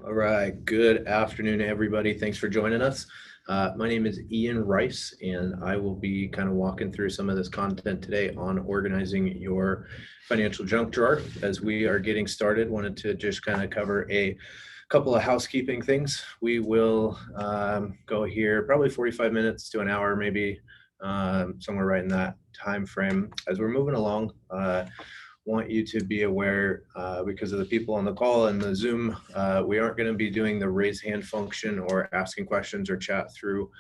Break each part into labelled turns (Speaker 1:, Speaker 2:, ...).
Speaker 1: All right, good afternoon, everybody. Thanks for joining us. My name is Ian Rice, and I will be kind of walking through some of this content today on organizing your financial junk drawer. As we are getting started, wanted to just kind of cover a couple of housekeeping things. We will go here probably 45 minutes to an hour, maybe somewhere right in that time frame. As we're moving along, want you to be aware, because of the people on the call and the Zoom, we aren't going to be doing the raise hand function or asking questions or chat through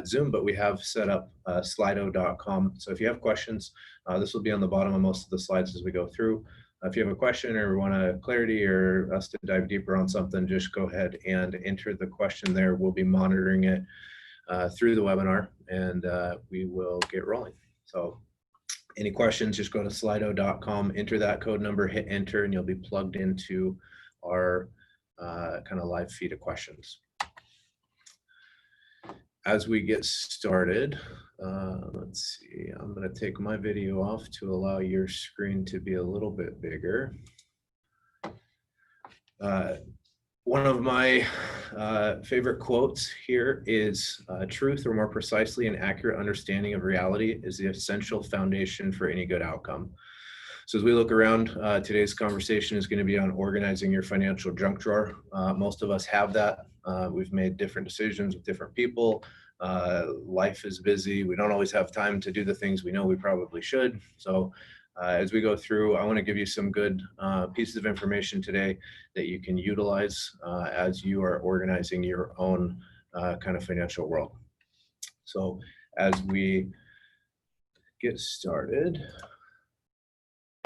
Speaker 1: Zoom, but we have set up slido.com. So if you have questions, this will be on the bottom of most of the slides as we go through. If you have a question or want a clarity or us to dive deeper on something, just go ahead and enter the question there. We'll be monitoring it through the webinar, and we will get rolling. So any questions, just go to slido.com, enter that code number, hit enter, and you'll be plugged into our kind of live feed of questions. As we get started, let's see, I'm going to take my video off to allow your screen to be a little bit bigger. One of my favorite quotes here is, truth, or more precisely, an accurate understanding of reality is the essential foundation for any good outcome. So as we look around, today's conversation is going to be on organizing your financial junk drawer. Most of us have that. We've made different decisions with different people. Life is busy. We don't always have time to do the things we know we probably should. So as we go through, I want to give you some good pieces of information today that you can utilize as you are organizing your own kind of financial world. So as we get started,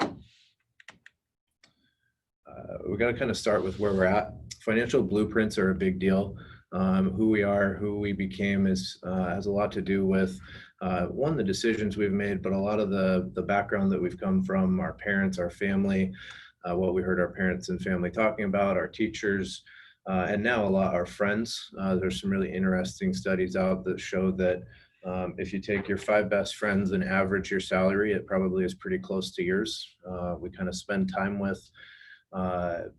Speaker 1: we got to kind of start with where we're at. Financial blueprints are a big deal. Who we are, who we became has a lot to do with one, the decisions we've made, but a lot of the background that we've come from, our parents, our family, what we heard our parents and family talking about, our teachers, and now a lot our friends. There's some really interesting studies out that show that if you take your 5 best friends and average your salary, it probably is pretty close to yours. We kind of spend time with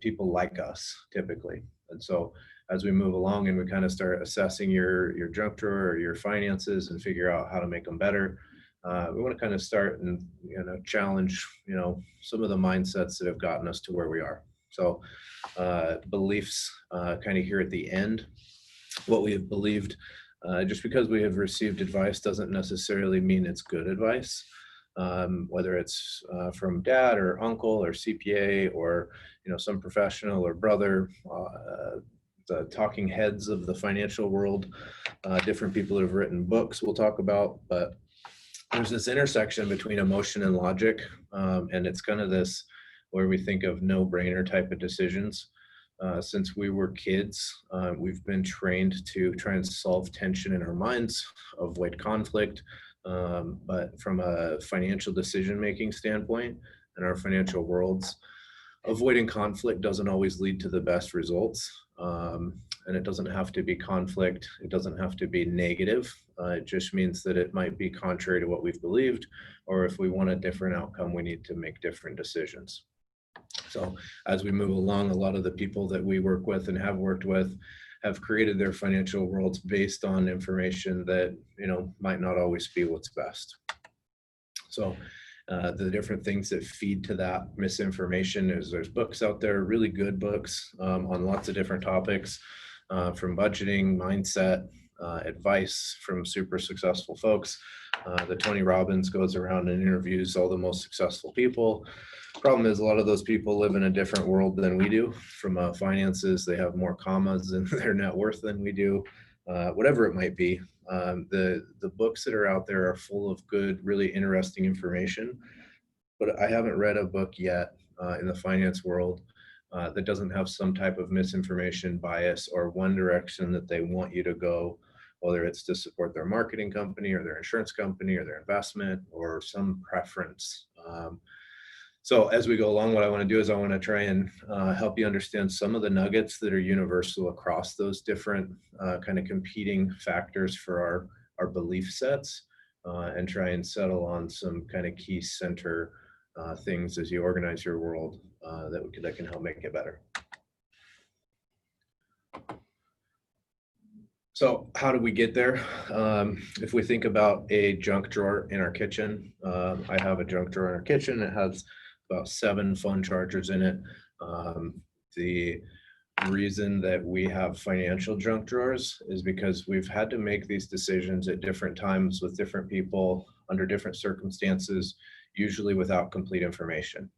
Speaker 1: people like us typically. And so as we move along and we kind of start assessing your junk drawer or your finances and figure out how to make them better, we want to kind of start and challenge some of the mindsets that have gotten us to where we are. So beliefs kind of here at the end, what we have believed. Just because we have received advice doesn't necessarily mean it's good advice. Whether it's from dad or uncle or CPA or some professional or brother, the talking heads of the financial world, different people that have written books we'll talk about, but there's this intersection between emotion and logic, and it's kind of this where we think of no-brainer type of decisions. Since we were kids, we've been trained to try and solve tension in our minds, avoid conflict, but from a financial decision-making standpoint in our financial worlds, avoiding conflict doesn't always lead to the best results. And it doesn't have to be conflict. It doesn't have to be negative. It just means that it might be contrary to what we've believed, or if we want a different outcome, we need to make different decisions. So as we move along, a lot of the people that we work with and have worked with have created their financial worlds based on information that, might not always be what's best. So the different things that feed to that misinformation is there's books out there, really good books on lots of different topics, from budgeting, mindset, advice from super successful folks. The Tony Robbins goes around and interviews all the most successful people. Problem is a lot of those people live in a different world than we do. From finances, they have more commas in their net worth than we do, whatever it might be. The books that are out there are full of good, really interesting information, but I haven't read a book yet in the finance world that doesn't have some type of misinformation bias or one direction that they want you to go, whether it's to support their marketing company or their insurance company or their investment or some preference. So as we go along, what I want to do is I want to try and help you understand some of the nuggets that are universal across those different kind of competing factors for our belief sets, and try and settle on some kind of key center things as you organize your world that can help make it better. So how do we get there? If we think about a junk drawer in our kitchen, I have a junk drawer in our kitchen. It has about 7 phone chargers in it. The reason that we have financial junk drawers is because we've had to make these decisions at different times with different people under different circumstances, usually without complete information.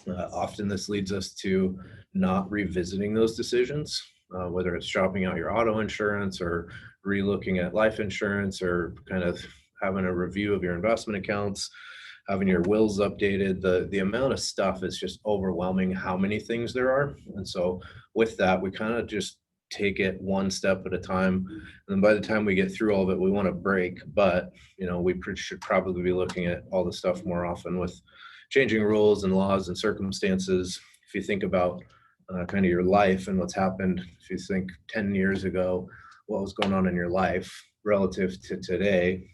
Speaker 1: Often this leads us to not revisiting those decisions, whether it's shopping out your auto insurance or re-looking at life insurance or kind of having a review of your investment accounts, having your wills updated. The amount of stuff is just overwhelming how many things there are. And so with that, we kind of just take it one step at a time. And then by the time we get through all of it, we want to break. But, we should probably be looking at all the stuff more often with changing rules and laws and circumstances. If you think about kind of your life and what's happened, if you think 10 years ago, what was going on in your life relative to today,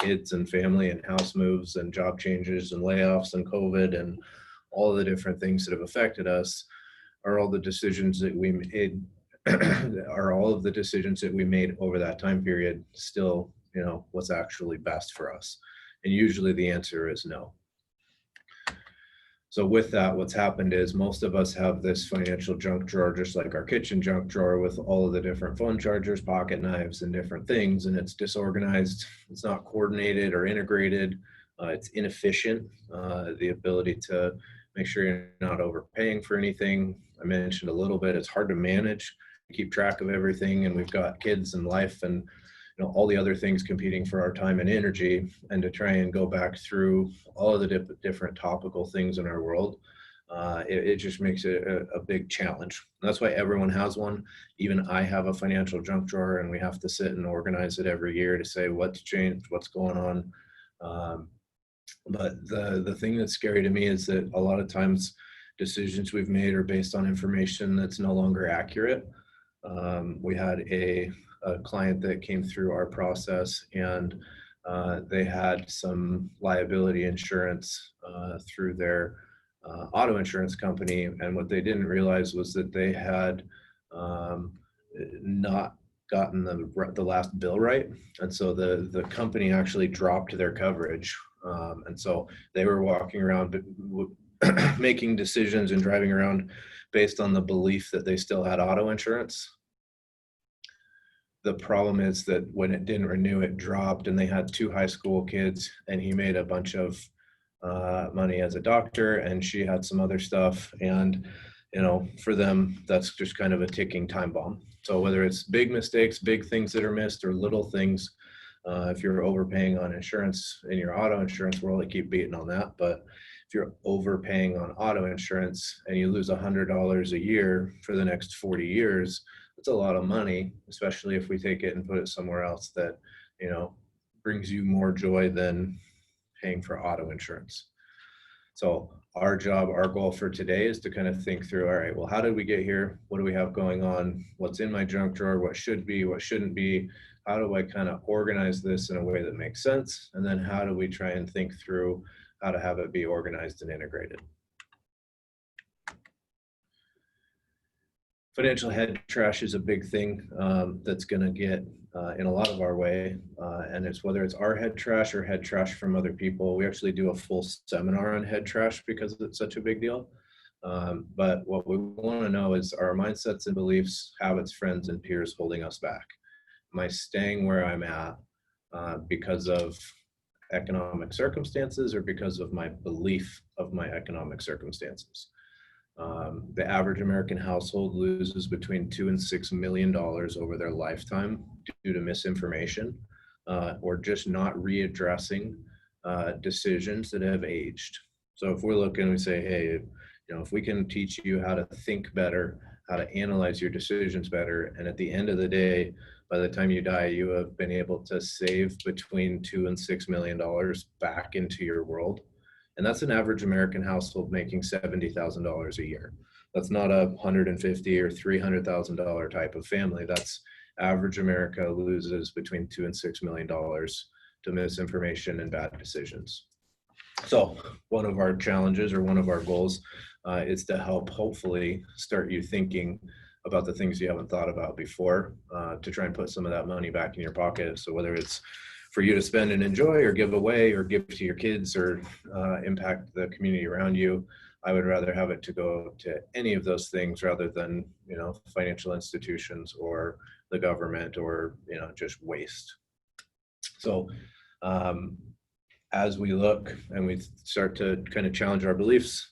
Speaker 1: kids and family and house moves and job changes and layoffs and COVID and all the different things that have affected us, are all the decisions that we made, are all of the decisions that we made over that time period still, what's actually best for us? And usually the answer is no. So with that, what's happened is most of us have this financial junk drawer, just like our kitchen junk drawer, with all of the different phone chargers, pocket knives, and different things, and it's disorganized. It's not coordinated or integrated. It's inefficient. The ability to make sure you're not overpaying for anything. I mentioned a little bit, it's hard to manage, keep track of everything, and we've got kids and life and all the other things competing for our time and energy, and to try and go back through all of the different topical things in our world, it just makes it a big challenge. And that's why everyone has one. Even I have a financial junk drawer, and we have to sit and organize it every year to say what's changed, what's going on. But the thing that's scary to me is that a lot of times decisions we've made are based on information that's no longer accurate. We had a client that came through our process, and they had some liability insurance through their auto insurance company. And what they didn't realize was that they had not gotten the last bill right. And so the company actually dropped their coverage. And so they were walking around making decisions and driving around based on the belief that they still had auto insurance. The problem is that when it didn't renew, it dropped, and they had 2 high school kids, and he made a bunch of money as a doctor, and she had some other stuff. And, for them, that's just kind of a ticking time bomb. So whether it's big mistakes, big things that are missed, or little things, if you're overpaying on insurance in your auto insurance world, I keep beating on that. But if you're overpaying on auto insurance and you lose $100 a year for the next 40 years, it's a lot of money, especially if we take it and put it somewhere else that, brings you more joy than paying for auto insurance. So our goal for today is to kind of think through, all right, well, how did we get here? What do we have going on? What's in my junk drawer? What should be, what shouldn't be? How do I kind of organize this in a way that makes sense? And then how do we try and think through how to have it be organized and integrated? Financial head trash is a big thing that's going to get in a lot of our way, and it's whether it's our head trash or head trash from other people. We actually do a full seminar on head trash because it's such a big deal. But what we want to know is, are our mindsets and beliefs, habits, friends, and peers holding us back? Am I staying where I'm at because of economic circumstances or because of my belief of my economic circumstances? The average American household loses between $2 and $6 million over their lifetime due to misinformation or just not readdressing decisions that have aged. So if we're looking, we say, hey, if we can teach you how to think better, how to analyze your decisions better, and at the end of the day, by the time you die, you have been able to save between $2 and $6 million back into your world. And that's an average American household making $70,000 a year. That's not a $150,000 or $300,000 type of family. That's average America loses between $2 and $6 million to misinformation and bad decisions. So one of our challenges or one of our goals is to help hopefully start you thinking, about the things you haven't thought about before, to try and put some of that money back in your pocket. So whether it's for you to spend and enjoy, or give away, or give to your kids, or impact the community around you, I would rather have it to go to any of those things rather than, financial institutions or the government, or, just waste. So as we look and we start to kind of challenge our beliefs,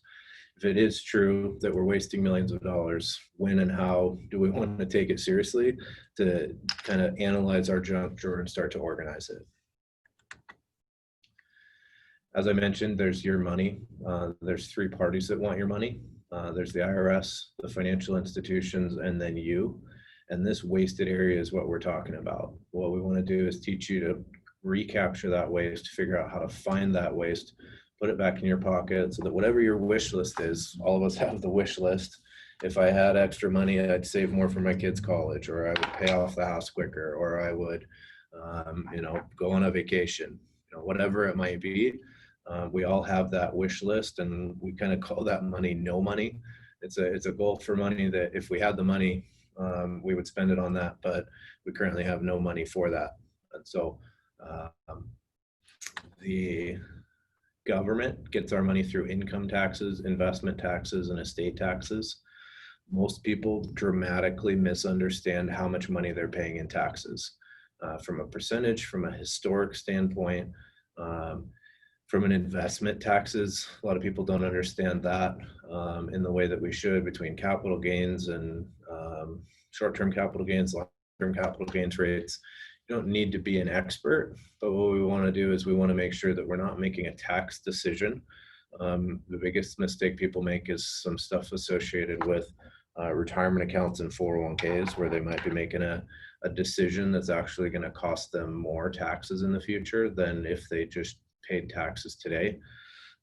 Speaker 1: if it is true that we're wasting millions of dollars, when and how do we want to take it seriously, to kind of analyze our junk drawer and start to organize it? As I mentioned, there's your money. There's three parties that want your money. There's the IRS, the financial institutions, and then you. And this wasted area is what we're talking about. What we want to do is teach you to recapture that waste, figure out how to find that waste, put it back in your pocket, so that whatever your wish list is, all of us have the wish list. If I had extra money, I'd save more for my kids' college, or I would pay off the house quicker, or I would, go on a vacation, whatever it might be. We all have that wish list, and we kind of call that money no money. It's a goal for money that if we had the money, we would spend it on that, but we currently have no money for that. And so the government gets our money through income taxes, investment taxes, and estate taxes. Most people dramatically misunderstand how much money they're paying in taxes, from a percentage, from a historic standpoint, from an investment taxes. A lot of people don't understand that in the way that we should, between capital gains and short-term capital gains, long-term capital gains rates. You don't need to be an expert, but what we want to do is we want to make sure that we're not making a tax decision. The biggest mistake people make is some stuff associated with retirement accounts and 401ks, where they might be making a decision that's actually going to cost them more taxes in the future than if they just paid taxes today.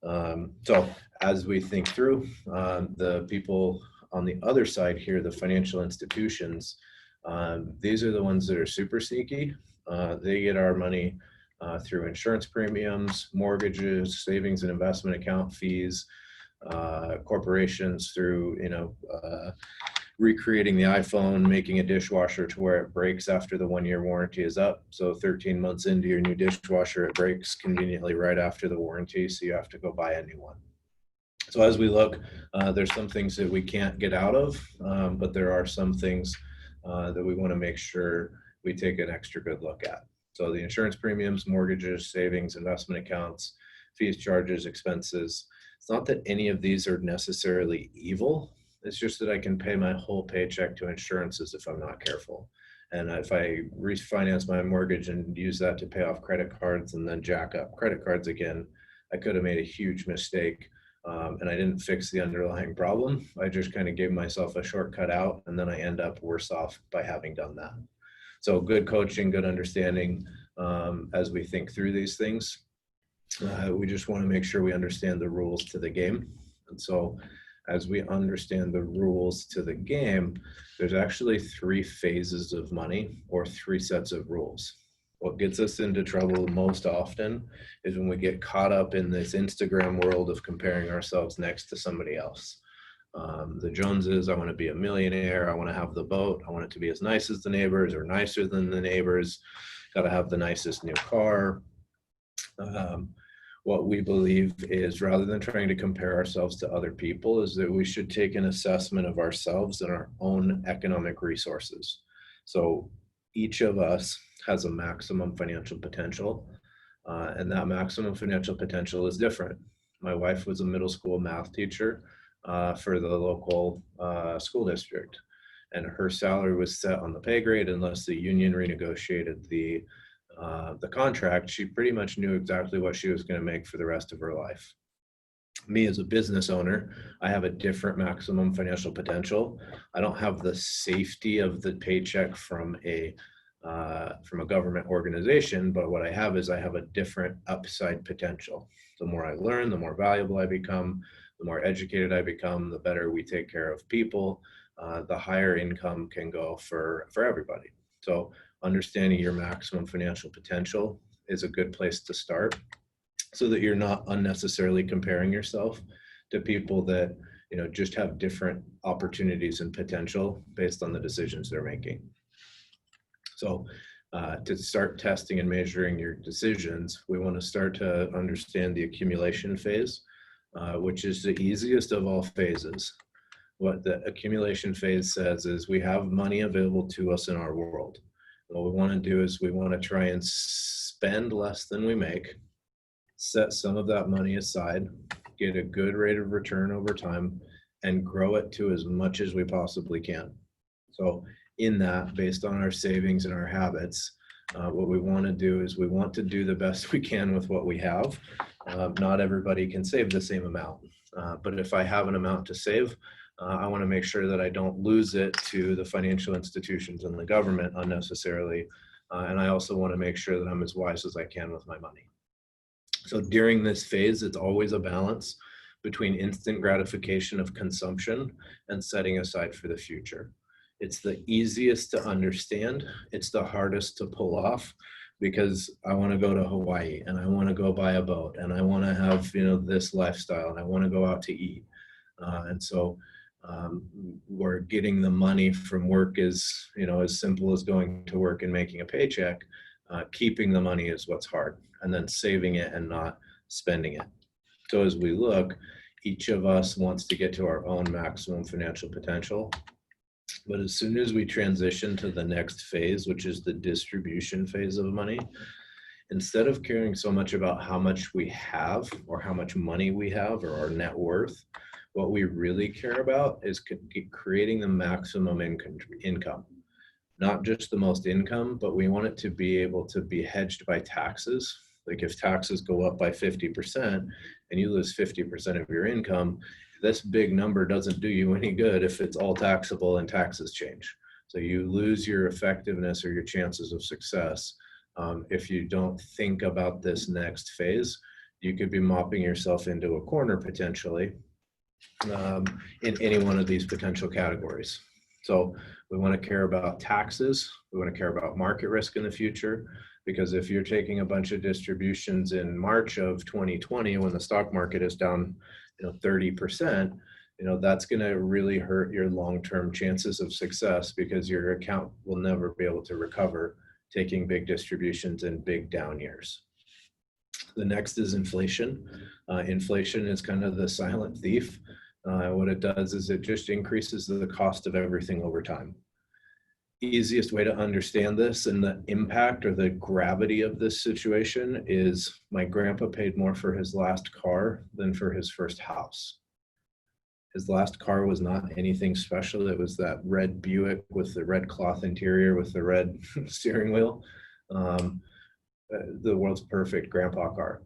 Speaker 1: So as we think through, the people on the other side here, the financial institutions, these are the ones that are super sneaky. They get our money through insurance premiums, mortgages, savings and investment account fees, corporations through, recreating the iPhone, making a dishwasher to where it breaks after the 1-year warranty is up. So 13 months into your new dishwasher, it breaks conveniently right after the warranty, so you have to go buy a new one. So as we look, there's some things that we can't get out of, but there are some things that we want to make sure we take an extra good look at. So the insurance premiums, mortgages, savings, investment accounts, fees, charges, expenses. It's not that any of these are necessarily evil. It's just that I can pay my whole paycheck to insurances if I'm not careful. And if I refinance my mortgage and use that to pay off credit cards and then jack up credit cards again, I could have made a huge mistake. And I didn't fix the underlying problem. I just kind of gave myself a shortcut out, and then I end up worse off by having done that. So good coaching, good understanding as we think through these things. We just want to make sure we understand the rules to the game. And so as we understand the rules to the game, there's actually 3 phases of money, or 3 sets of rules. What gets us into trouble most often is when we get caught up in this Instagram world of comparing ourselves next to somebody else. The Joneses, I want to be a millionaire, I want to have the boat, I want it to be as nice as the neighbors or nicer than the neighbors, got to have the nicest new car. What we believe is, rather than trying to compare ourselves to other people, is that we should take an assessment of ourselves and our own economic resources. So each of us has a maximum financial potential, and that maximum financial potential is different. My wife was a middle school math teacher for the local school district, and her salary was set on the pay grade. Unless the union renegotiated the contract, she pretty much knew exactly what she was going to make for the rest of her life. Me as a business owner, I have a different maximum financial potential. I don't have the safety of the paycheck from a government organization, but what I have is I have a different upside potential. The more I learn, the more valuable I become, the more educated I become, the better we take care of people, the higher income can go for everybody. So understanding your maximum financial potential is a good place to start, so that you're not unnecessarily comparing yourself to people that just have different opportunities and potential based on the decisions they're making. So to start testing and measuring your decisions, we want to start to understand the accumulation phase, which is the easiest of all phases. What the accumulation phase says is we have money available to us in our world. What we want to do is we want to try and spend less than we make, set some of that money aside, get a good rate of return over time, and grow it to as much as we possibly can. So in that, based on our savings and our habits, what we want to do is we want to do the best we can with what we have. Not everybody can save the same amount, but if I have an amount to save, I want to make sure that I don't lose it to the financial institutions and the government unnecessarily. And I also want to make sure that I'm as wise as I can with my money. So during this phase, it's always a balance between instant gratification of consumption and setting aside for the future. It's the easiest to understand. It's the hardest to pull off, because I want to go to Hawaii and I want to go buy a boat and I want to have, this lifestyle and I want to go out to eat. And so we're getting the money from work is, as simple as going to work and making a paycheck. Keeping the money is what's hard, and then saving it and not spending it. So as we look, each of us wants to get to our own maximum financial potential. But as soon as we transition to the next phase, which is the distribution phase of money, instead of caring so much about how much we have or how much money we have or our net worth, what we really care about is creating the maximum income. Not just the most income, but we want it to be able to be hedged by taxes. Like if taxes go up by 50% and you lose 50% of your income, this big number doesn't do you any good if it's all taxable and taxes change. So you lose your effectiveness or your chances of success. If you don't think about this next phase, you could be mopping yourself into a corner potentially in any one of these potential categories. So we want to care about taxes. We want to care about market risk in the future, because if you're taking a bunch of distributions in March of 2020, when the stock market is down, 30%, that's going to really hurt your long-term chances of success, because your account will never be able to recover taking big distributions in big down years. The next is inflation. Inflation is kind of the silent thief. What it does is it just increases the cost of everything over time. Easiest way to understand this and the impact or the gravity of this situation is my grandpa paid more for his last car than for his first house. His last car was not anything special. It was that red Buick with the red cloth interior with the red steering wheel. The world's perfect grandpa car.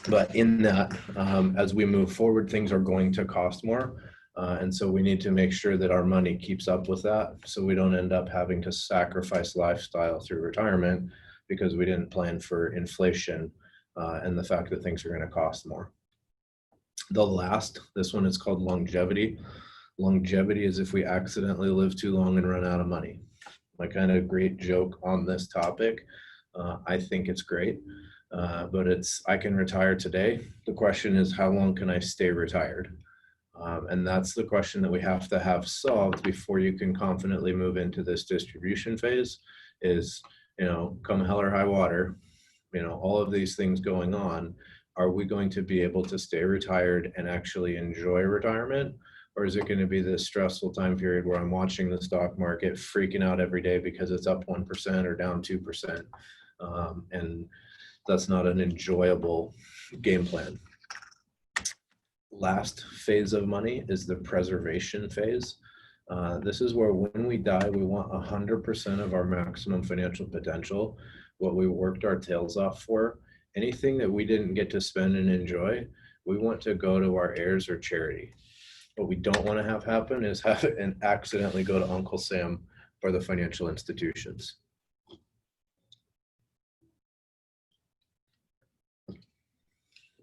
Speaker 1: But in that, as we move forward, things are going to cost more. And so we need to make sure that our money keeps up with that, so we don't end up having to sacrifice lifestyle through retirement because we didn't plan for inflation and the fact that things are going to cost more. This one is called longevity. Longevity is if we accidentally live too long and run out of money. My kind of great joke on this topic, I think it's great. But I can retire today. The question is, how long can I stay retired? And that's the question that we have to have solved before you can confidently move into this distribution phase is, come hell or high water, all of these things going on, are we going to be able to stay retired and actually enjoy retirement? Or is it going to be this stressful time period where I'm watching the stock market freaking out every day because it's up 1% or down 2%? And that's not an enjoyable game plan. Last phase of money is the preservation phase. This is where when we die, we want 100% of our maximum financial potential, what we worked our tails off for. Anything that we didn't get to spend and enjoy, we want to go to our heirs or charity. What we don't want to have happen is have it and accidentally go to Uncle Sam or the financial institutions.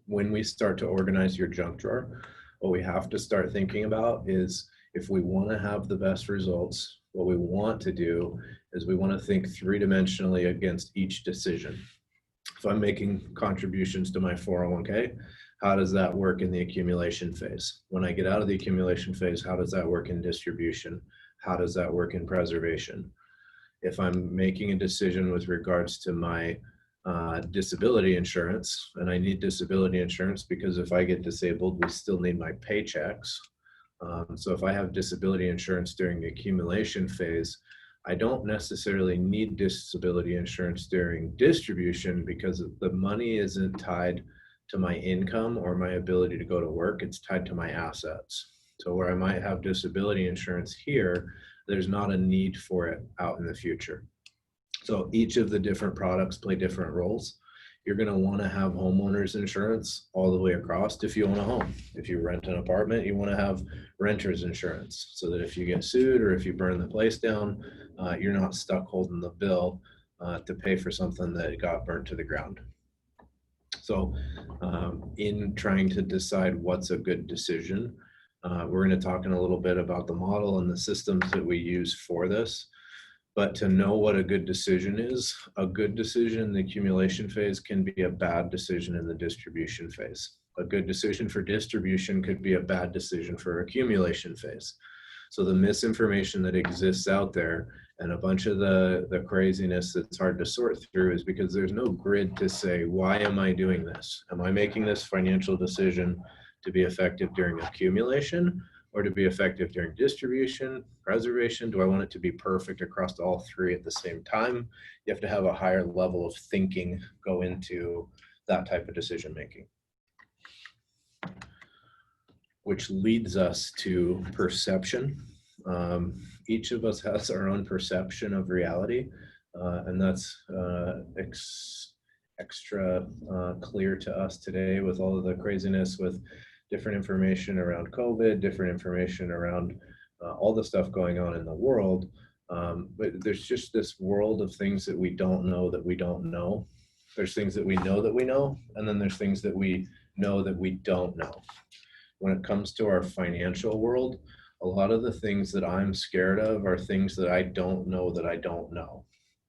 Speaker 1: When we start to organize your junk drawer, what we have to start thinking about is, if we want to have the best results, what we want to do is we want to think three-dimensionally against each decision. If I'm making contributions to my 401k, How does that work in the accumulation phase? When I get out of the accumulation phase, how does that work in distribution? How does that work in preservation? If I'm making a decision with regards to my disability insurance, and I need disability insurance because if I get disabled, we still need my paychecks. So if I have disability insurance during the accumulation phase, I don't necessarily need disability insurance during distribution because the money isn't tied to my income or my ability to go to work. It's tied to my assets. So where I might have disability insurance here, there's not a need for it out in the future. So each of the different products play different roles. You're going to want to have homeowners insurance all the way across if you own a home. If you rent an apartment, you want to have renter's insurance so that if you get sued or if you burn the place down, you're not stuck holding the bill to pay for something that got burnt to the ground. So in trying to decide what's a good decision, we're going to talk in a little bit about the model and the systems that we use for this. But to know what a good decision is, a good decision in the accumulation phase can be a bad decision in the distribution phase. A good decision for distribution could be a bad decision for accumulation phase. So the misinformation that exists out there and a bunch of the craziness that's hard to sort through is because there's no grid to say, why am I doing this? Am I making this financial decision to be effective during accumulation or to be effective during distribution, preservation? Do I want it to be perfect across all three at the same time? You have to have a higher level of thinking go into that type of decision making. Which leads us to perception. Each of us has our own perception of reality, and that's extra clear to us today with all of the craziness with different information around COVID, different information around all the stuff going on in the world. But there's just this world of things that we don't know that we don't know. There's things that we know, and then there's things that we know that we don't know. When it comes to our financial world, a lot of the things that I'm scared of are things that I don't know that I don't know.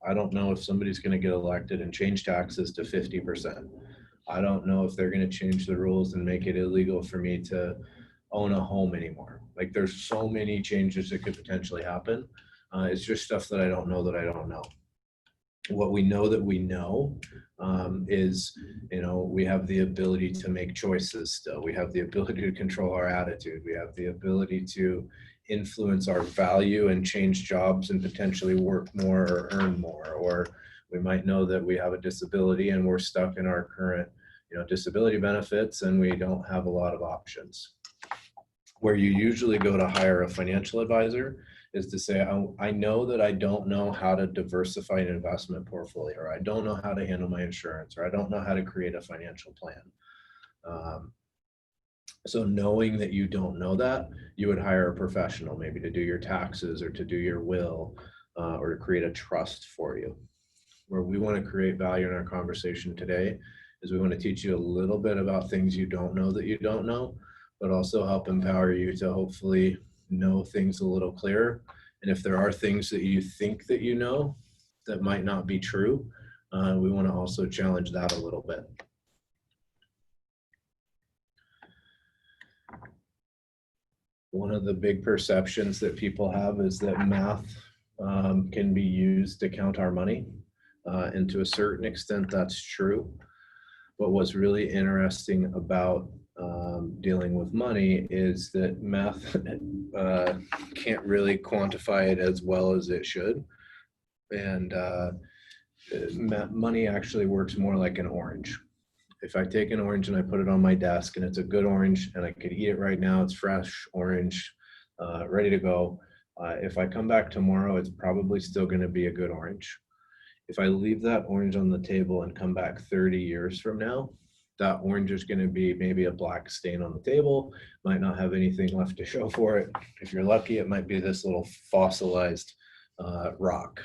Speaker 1: I don't know if somebody's going to get elected and change taxes to 50%. I don't know if they're going to change the rules and make it illegal for me to own a home anymore. Like there's so many changes that could potentially happen. It's just stuff that I don't know that I don't know. What we know that we know is, we have the ability to make choices still. We have the ability to control our attitude. We have the ability to influence our value and change jobs and potentially work more or earn more. Or we might know that we have a disability and we're stuck in our current, disability benefits and we don't have a lot of options. Where you usually go to hire a financial advisor is to say, I know that I don't know how to diversify an investment portfolio, or I don't know how to handle my insurance, or I don't know how to create a financial plan. So knowing that you don't know that, you would hire a professional maybe to do your taxes or to do your will or to create a trust for you. Where we want to create value in our conversation today is we want to teach you a little bit about things you don't know that you don't know, but also help empower you to hopefully know things a little clearer. And if there are things that you think that you know that might not be true, we want to also challenge that a little bit. One of the big perceptions that people have is that math can be used to count our money. And to a certain extent, that's true. But what's really interesting about dealing with money is that math can't really quantify it as well as it should. And money actually works more like an orange. If I take an orange and I put it on my desk and it's a good orange and I could eat it right now, it's fresh orange, ready to go. If I come back tomorrow, it's probably still going to be a good orange. If I leave that orange on the table and come back 30 years from now, that orange is going to be maybe a black stain on the table, might not have anything left to show for it. If you're lucky, it might be this little fossilized rock.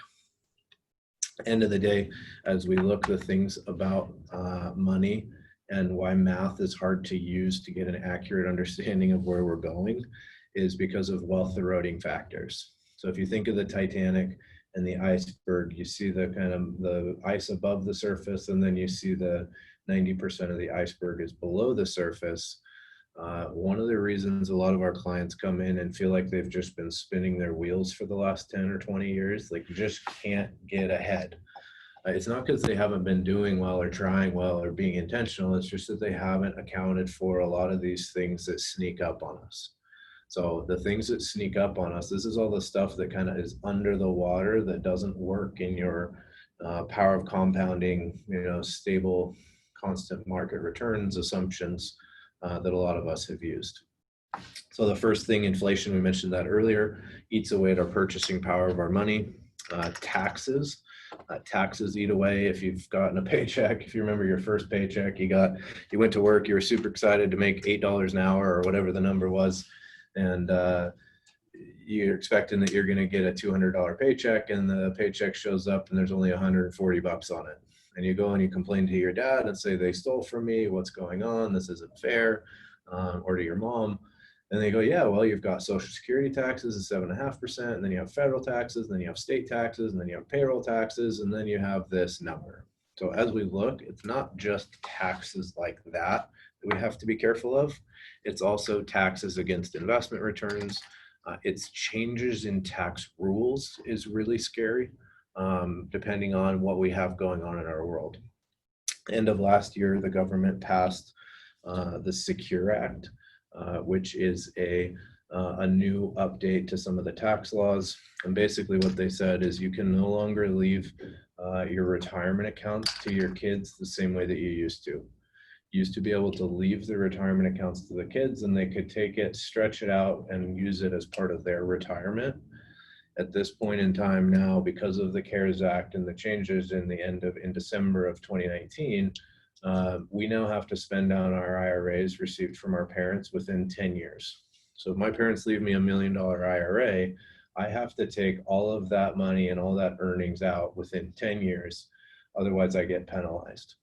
Speaker 1: End of the day, as we look at things about money and why math is hard to use to get an accurate understanding of where we're going is because of wealth eroding factors. So if you think of the Titanic and the iceberg, you see the kind of the ice above the surface, and then you see the 90% of the iceberg is below the surface. One of the reasons a lot of our clients come in and feel like they've just been spinning their wheels for the last 10 or 20 years, like just can't get ahead. It's not because they haven't been doing well or trying well or being intentional. It's just that they haven't accounted for a lot of these things that sneak up on us. So the things that sneak up on us, this is all the stuff that kind of is under the water that doesn't work in your power of compounding, stable, constant market returns assumptions that a lot of us have used. So the first thing, inflation, we mentioned that earlier, eats away at our purchasing power of our money. Taxes. Taxes eat away. If you've gotten a paycheck, if you remember your first paycheck, you went to work, you were super excited to make $8 an hour or whatever the number was, and you're expecting that you're going to get a $200 paycheck, and the paycheck shows up and there's only $140 on it. And you go and you complain to your dad and say, they stole from me, what's going on, this isn't fair, or to your mom. And they go, yeah, well, you've got Social Security taxes at 7.5%, and then you have federal taxes, and then you have state taxes, and then you have payroll taxes, and then you have this number. So as we look, it's not just taxes like that we have to be careful of. It's also taxes against investment returns. It's changes in tax rules is really scary, depending on what we have going on in our world. End of last year, the government passed the Secure Act, which is a new update to some of the tax laws. And basically what they said is you can no longer leave your retirement accounts to your kids the same way that you used to. You used to be able to leave the retirement accounts to the kids and they could take it, stretch it out, and use it as part of their retirement. At this point in time now, because of the CARES Act and the changes in December of 2019, we now have to spend down our IRAs received from our parents within 10 years. So if my parents leave me $1 million IRA, I have to take all of that money and all that earnings out within 10 years. Otherwise I get penalized.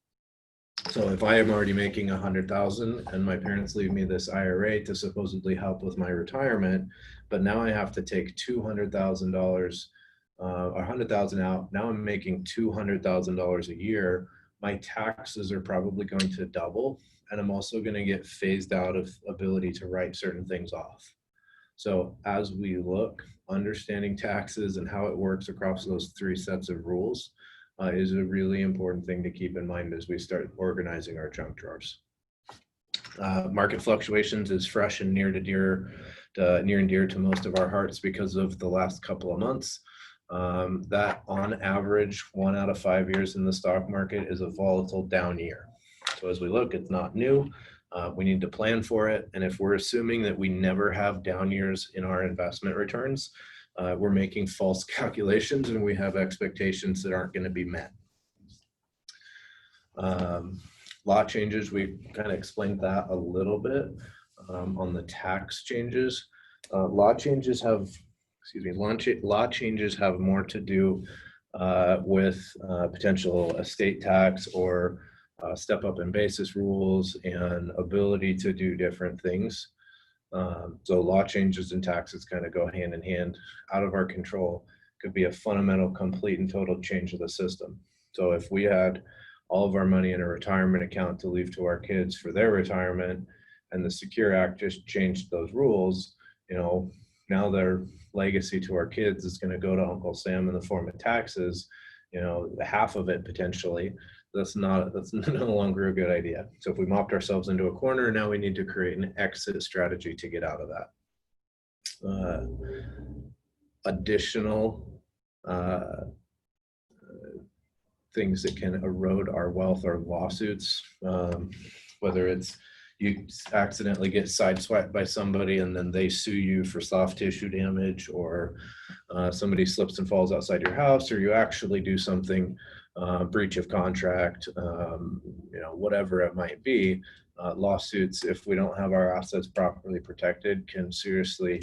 Speaker 1: So if I am already making $100,000 and my parents leave me this IRA to supposedly help with my retirement, but now I have to take $200,000 or $100,000 out. Now I'm making $200,000 a year. My taxes are probably going to double, and I'm also going to get phased out of ability to write certain things off. So as we look, understanding taxes and how it works across those three sets of rules is a really important thing to keep in mind as we start organizing our junk drawers. Market fluctuations is fresh and near and dear to most of our hearts because of the last couple of months. That on average, 1 out of 5 years in the stock market is a volatile down year. So as we look, it's not new. We need to plan for it. And if we're assuming that we never have down years in our investment returns, we're making false calculations and we have expectations that aren't going to be met. Law changes, we kind of explained that a little bit on the tax changes. Law changes have more to do with potential estate tax or step up in basis rules and ability to do different things. So law changes and taxes kind of go hand in hand. Out of our control could be a fundamental, complete and total change of the system. So if we had all of our money in a retirement account to leave to our kids for their retirement, and the Secure Act just changed those rules, now their legacy to our kids is going to go to Uncle Sam in the form of taxes, half of it potentially. That's no longer a good idea. So if we mopped ourselves into a corner, now we need to create an exit strategy to get out of that. Additional things that can erode our wealth are lawsuits, whether it's you accidentally get sideswiped by somebody and then they sue you for soft tissue damage, or somebody slips and falls outside your house, or you actually do something, breach of contract, whatever it might be. Lawsuits, if we don't have our assets properly protected, can seriously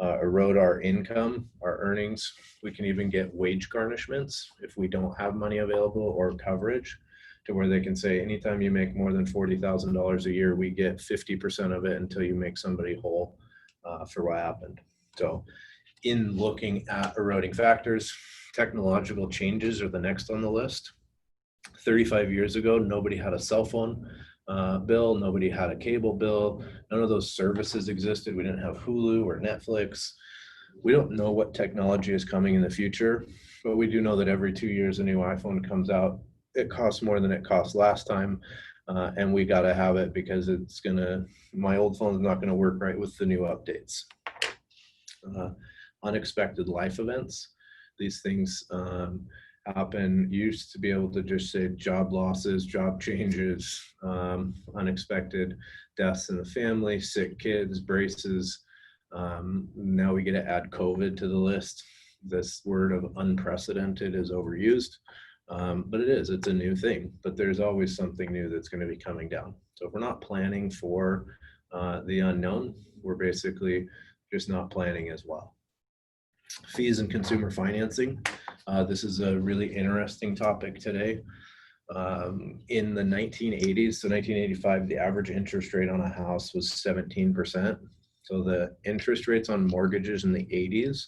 Speaker 1: erode our income, our earnings. We can even get wage garnishments if we don't have money available or coverage, to where they can say anytime you make more than $40,000 a year, we get 50% of it until you make somebody whole for what happened. So in looking at eroding factors, technological changes are the next on the list. 35 years ago, nobody had a cell phone bill, nobody had a cable bill, none of those services existed. We didn't have Hulu or Netflix. We don't know what technology is coming in the future, but we do know that every 2 years a new iPhone comes out. It costs more than it cost last time, and we got to have it because my old phone's not going to work right with the new updates. Unexpected life events. These things happen. You used to be able to just say job losses, job changes, unexpected deaths in the family, sick kids, braces. Now we get to add COVID to the list. This word of unprecedented is overused, but it's a new thing. But there's always something new that's going to be coming down. So if we're not planning for the unknown, we're basically just not planning as well. Fees and consumer financing. This is a really interesting topic today. In the 1980s, so 1985, the average interest rate on a house was 17%. So the interest rates on mortgages in the 80s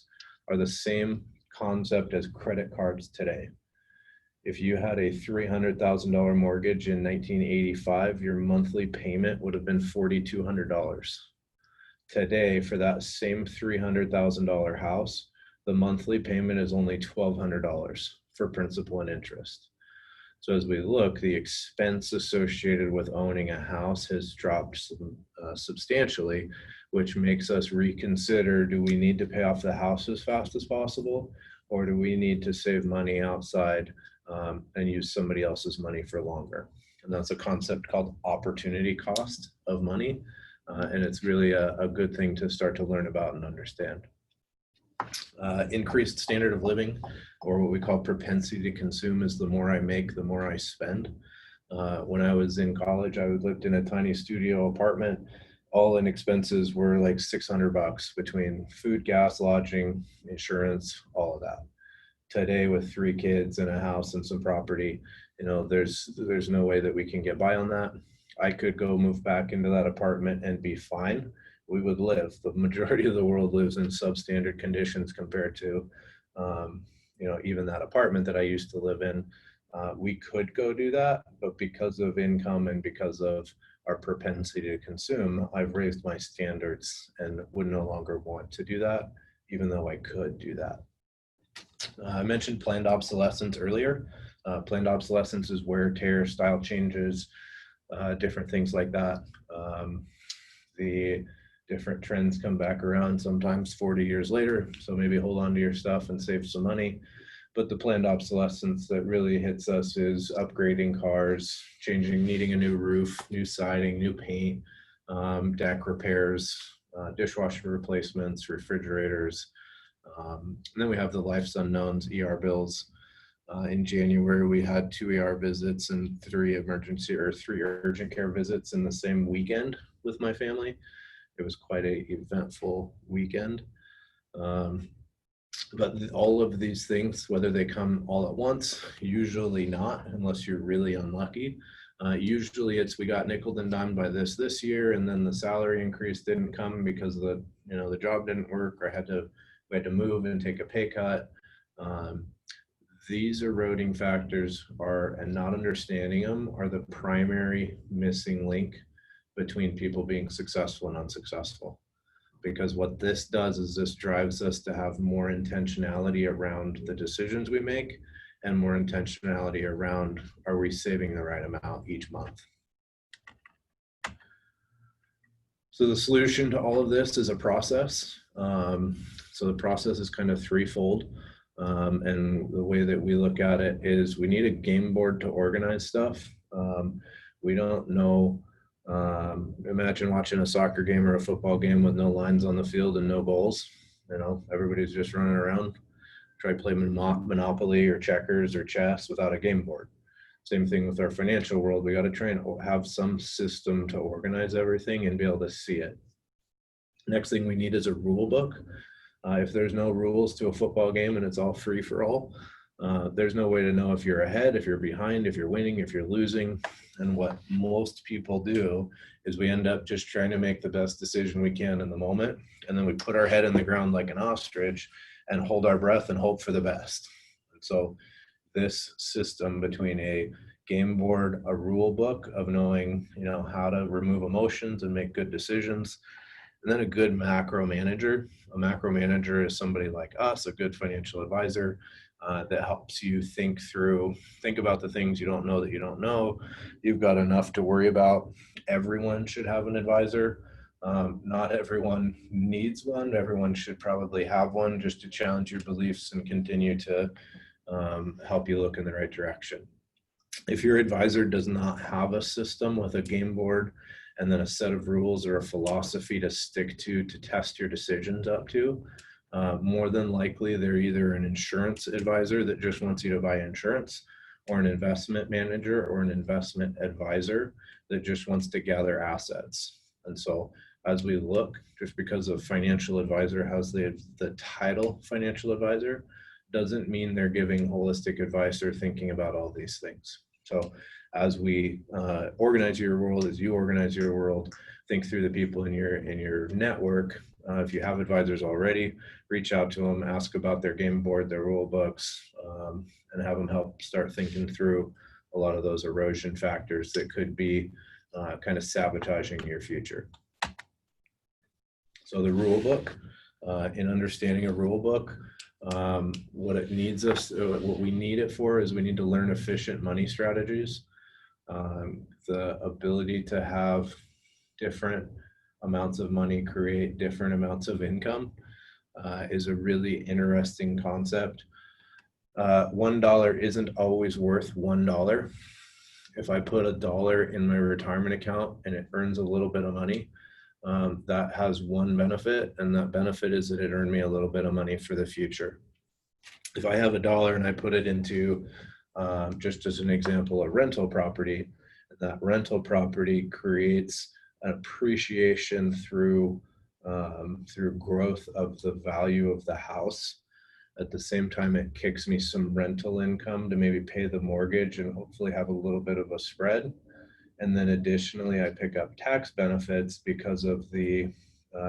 Speaker 1: are the same concept as credit cards today. If you had a $300,000 mortgage in 1985, your monthly payment would have been $4,200. Today, for that same $300,000 house, the monthly payment is only $1,200 for principal and interest. So as we look, the expense associated with owning a house has dropped substantially, which makes us reconsider, do we need to pay off the house as fast as possible, or do we need to save money outside and use somebody else's money for longer? And that's a concept called opportunity cost of money. And it's really a good thing to start to learn about and understand. Increased standard of living, or what we call propensity to consume, is the more I make, the more I spend. When I was in college, I lived in a tiny studio apartment. All in expenses were like $600 between food, gas, lodging, insurance, all of that. Today, with 3 kids and a house and some property, there's no way that we can get by on that. I could go move back into that apartment and be fine. We would live. The majority of the world lives in substandard conditions compared to, even that apartment that I used to live in. We could go do that, but because of income and because of our propensity to consume, I've raised my standards and would no longer want to do that, even though I could do that. I mentioned planned obsolescence earlier. Planned obsolescence is wear, tear, style changes, different things like that. The different trends come back around sometimes 40 years later, so maybe hold on to your stuff and save some money. But the planned obsolescence that really hits us is upgrading cars, needing a new roof, new siding, new paint, deck repairs, dishwasher replacements, refrigerators. And then we have the life's unknowns, ER bills. In January, we had 2 ER visits and 3 urgent care visits in the same weekend with my family. It was quite an eventful weekend. But all of these things, whether they come all at once, usually not, unless you're really unlucky. Usually it's we got nickeled and dimed by this year, and then the salary increase didn't come because the job didn't work, or we had to move and take a pay cut. These eroding factors and not understanding them are the primary missing link between people being successful and unsuccessful. Because what this does is this drives us to have more intentionality around the decisions we make, and more intentionality around, are we saving the right amount each month? So the solution to all of this is a process. So the process is kind of threefold. And the way that we look at it is we need a game board to organize stuff. We don't know. Imagine watching a soccer game or a football game with no lines on the field and no goals. Everybody's just running around. Try play Monopoly or checkers or chess without a game board. Same thing with our financial world. We got to try and have some system to organize everything and be able to see it. Next thing we need is a rule book. If there's no rules to a football game and it's all free for all, there's no way to know if you're ahead, if you're behind, if you're winning, if you're losing. And what most people do is we end up just trying to make the best decision we can in the moment. And then we put our head in the ground like an ostrich and hold our breath and hope for the best. And so this system between a game board, a rule book of knowing, how to remove emotions and make good decisions. And then a good macro manager. A macro manager is somebody like us, a good financial advisor that helps you think about the things you don't know that you don't know. You've got enough to worry about. Everyone should have an advisor. Not everyone needs one. Everyone should probably have one just to challenge your beliefs and continue to help you look in the right direction. If your advisor does not have a system with a game board and then a set of rules or a philosophy to stick to test your decisions up to, more than likely they're either an insurance advisor that just wants you to buy insurance, or an investment manager or an investment advisor that just wants to gather assets. And so as we look, just because a financial advisor has the title financial advisor doesn't mean they're giving holistic advice or thinking about all these things. So as we organize your world, as you organize your world, think through the people in your network. If you have advisors already, reach out to them, ask about their game board, their rule books, and have them help start thinking through a lot of those erosion factors that could be kind of sabotaging your future. So the rule book, in understanding a rule book, what we need it for is we need to learn efficient money strategies. The ability to have different amounts of money create different amounts of income is a really interesting concept. $1 isn't always worth $1. If I put $1 in my retirement account and it earns a little bit of money, that has one benefit, and that benefit is that it earned me a little bit of money for the future. If I have $1 and I put it into, just as an example, a rental property, that rental property creates an appreciation through growth of the value of the house. At the same time, it kicks me some rental income to maybe pay the mortgage and hopefully have a little bit of a spread. And then additionally, I pick up tax benefits because of the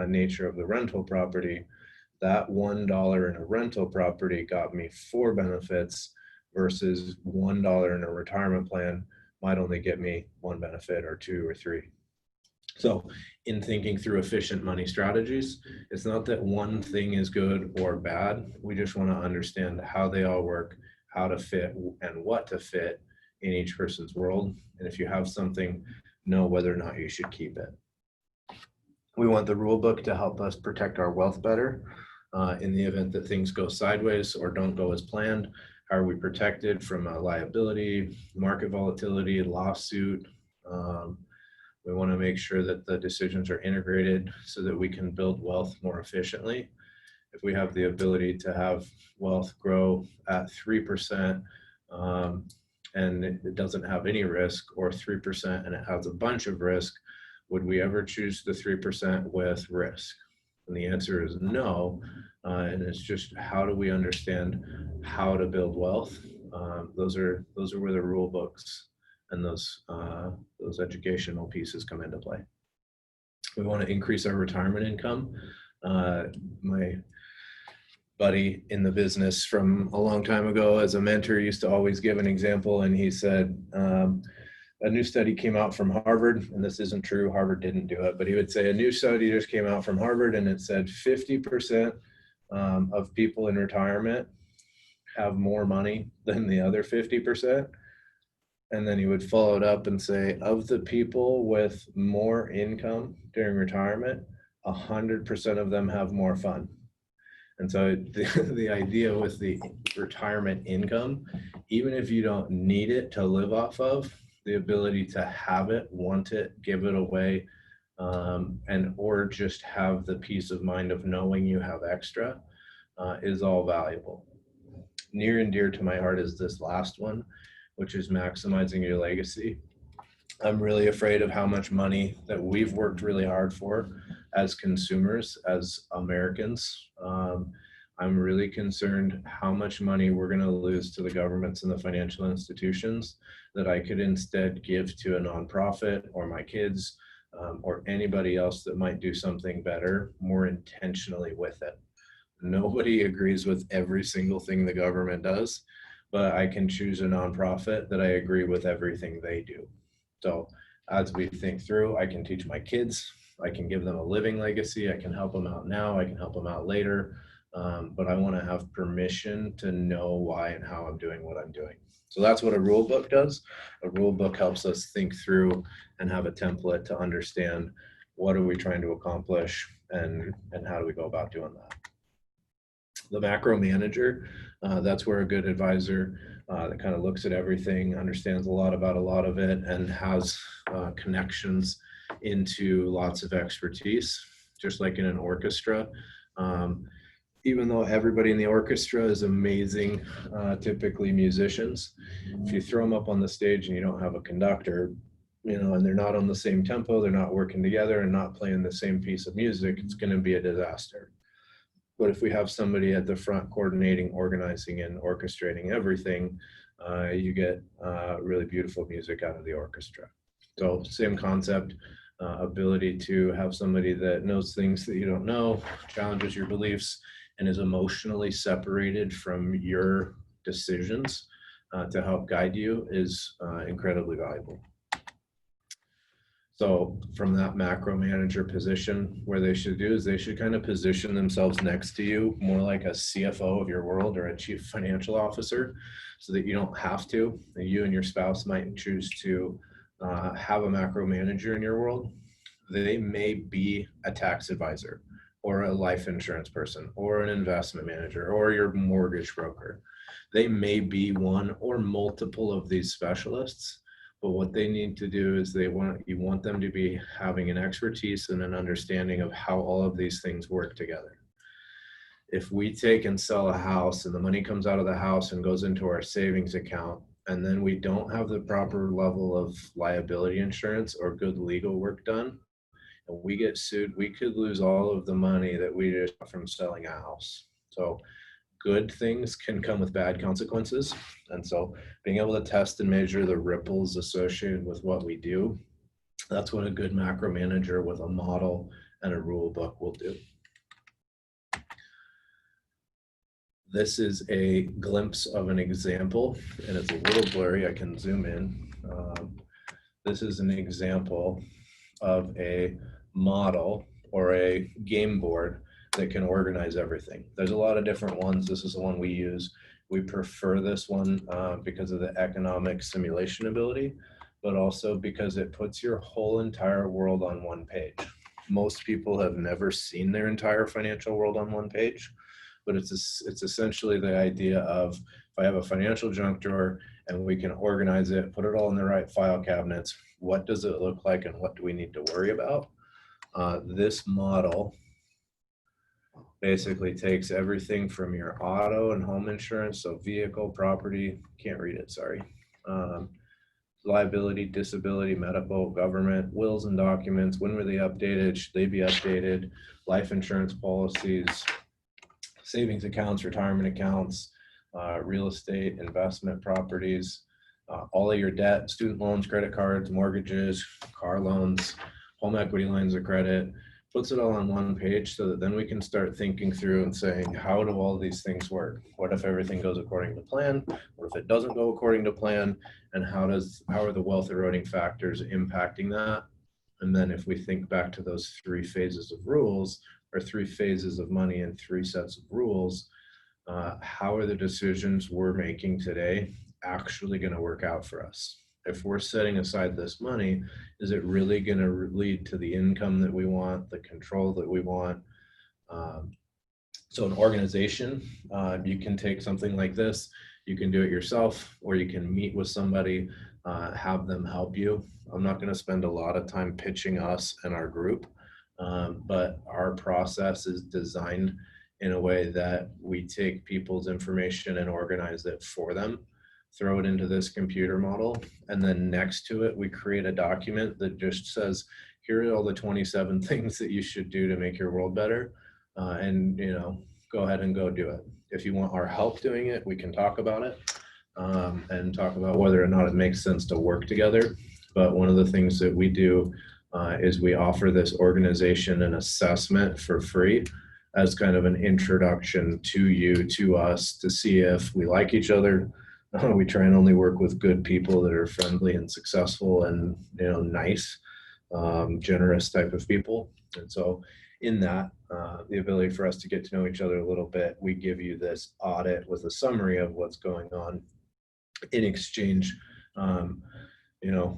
Speaker 1: nature of the rental property. That $1 in a rental property got me 4 benefits versus $1 in a retirement plan might only get me 1 benefit or 2 or 3. So in thinking through efficient money strategies, it's not that one thing is good or bad. We just want to understand how they all work, how to fit and what to fit in each person's world. And if you have something, know whether or not you should keep it. We want the rule book to help us protect our wealth better. In the event that things go sideways or don't go as planned, how are we protected from a liability, market volatility, lawsuit? We want to make sure that the decisions are integrated so that we can build wealth more efficiently. If we have the ability to have wealth grow at 3% and it doesn't have any risk, or 3% and it has a bunch of risk, would we ever choose the 3% with risk? And the answer is no. And it's just, how do we understand how to build wealth? Those are where the rule books and those educational pieces come into play. We want to increase our retirement income. My buddy in the business from a long time ago as a mentor used to always give an example, and he said, a new study came out from Harvard, and this isn't true, Harvard didn't do it, but he would say a new study just came out from Harvard and it said 50% of people in retirement have more money than the other 50%. And then he would follow it up and say, of the people with more income during retirement, 100% of them have more fun. And so the idea with the retirement income, even if you don't need it to live off of, the ability to have it, want it, give it away, or just have the peace of mind of knowing you have extra is all valuable. Near and dear to my heart is this last one, which is maximizing your legacy. I'm really afraid of how much money that we've worked really hard for as consumers, as Americans. I'm really concerned how much money we're going to lose to the governments and the financial institutions that I could instead give to a nonprofit or my kids or anybody else that might do something better more intentionally with it. Nobody agrees with every single thing the government does, but I can choose a nonprofit that I agree with everything they do. So as we think through, I can teach my kids, I can give them a living legacy, I can help them out now, I can help them out later, but I want to have permission to know why and how I'm doing what I'm doing. So that's what a rule book does. A rule book helps us think through and have a template to understand what are we trying to accomplish and how do we go about doing that. The macro manager, that's where a good advisor that kind of looks at everything, understands a lot about a lot of it, and has connections into lots of expertise, just like in an orchestra. Even though everybody in the orchestra is amazing, typically musicians, if you throw them up on the stage and you don't have a conductor, and they're not on the same tempo, they're not working together and not playing the same piece of music, it's going to be a disaster. But if we have somebody at the front coordinating, organizing, and orchestrating everything, you get really beautiful music out of the orchestra. So same concept, ability to have somebody that knows things that you don't know, challenges your beliefs, and is emotionally separated from your decisions to help guide you is incredibly valuable. So from that macro manager position, where they should do is they should kind of position themselves next to you, more like a CFO of your world or a chief financial officer, so that you don't have to. You and your spouse might choose to have a macro manager in your world. They may be a tax advisor or a life insurance person or an investment manager or your mortgage broker. They may be one or multiple of these specialists. But what they need to do is you want them to be having an expertise and an understanding of how all of these things work together. If we take and sell a house and the money comes out of the house and goes into our savings account, and then we don't have the proper level of liability insurance or good legal work done, and we get sued, we could lose all of the money that we just got from selling a house. So good things can come with bad consequences. And so being able to test and measure the ripples associated with what we do, that's what a good macro manager with a model and a rule book will do. This is a glimpse of an example, and it's a little blurry. I can zoom in. This is an example of a model or a game board that can organize everything. There's a lot of different ones. This is the one we use. We prefer this one because of the economic simulation ability, but also because it puts your whole entire world on one page. Most people have never seen their entire financial world on one page, but it's essentially the idea of, if I have a financial junk drawer and we can organize it, put it all in the right file cabinets, what does it look like and what do we need to worry about? This model basically takes everything from your auto and home insurance, so vehicle, property, can't read it, sorry, liability, disability, medical, government, wills and documents, when were they updated, should they be updated, life insurance policies, savings accounts, retirement accounts, real estate, investment properties, all of your debt, student loans, credit cards, mortgages, car loans, home equity lines of credit, puts it all on one page so that then we can start thinking through and saying, how do all these things work? What if everything goes according to plan? What if it doesn't go according to plan? And how are the wealth eroding factors impacting that? And then if we think back to those 3 phases of rules, or 3 phases of money and 3 sets of rules, how are the decisions we're making today actually going to work out for us? If we're setting aside this money, is it really going to lead to the income that we want, the control that we want? So an organization, you can take something like this, you can do it yourself, or you can meet with somebody, have them help you. I'm not going to spend a lot of time pitching us and our group, but our process is designed in a way that we take people's information and organize it for them, throw it into this computer model, and then next to it, we create a document that just says, here are all the 27 things that you should do to make your world better. And go ahead and go do it. If you want our help doing it, we can talk about it and talk about whether or not it makes sense to work together. But one of the things that we do is we offer this organization and assessment for free as kind of an introduction to you, to us, to see if we like each other, We try and only work with good people that are friendly and successful and, nice, generous type of people. And so in that, the ability for us to get to know each other a little bit, we give you this audit with a summary of what's going on. In exchange, um,